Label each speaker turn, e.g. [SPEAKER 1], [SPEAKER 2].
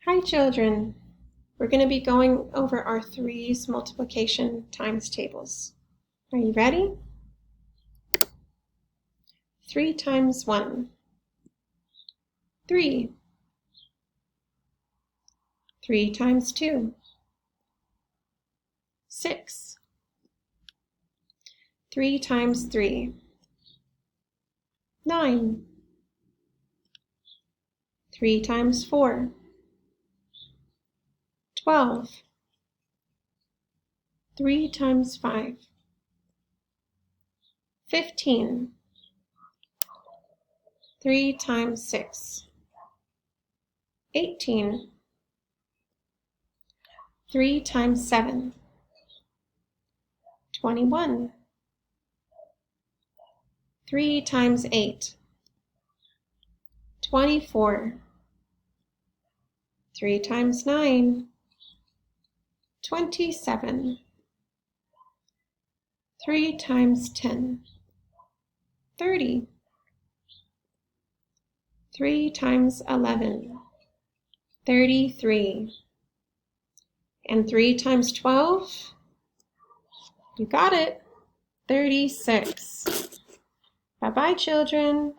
[SPEAKER 1] Hi children, we're going to be going over our 3's multiplication times tables. Are you ready? 3 times 1, 3. 3 times 2, 6. 3 times 3, 9. 3 times 4, 12. 3 times 5, 15. 3 times 6, 18. 3 times 7, 21. 3 times 8, 24. 3 times 9, 27. 3 times 10, 30. 3 times 11, 33. And 3 times 12, you got it, 36. Bye-bye, children.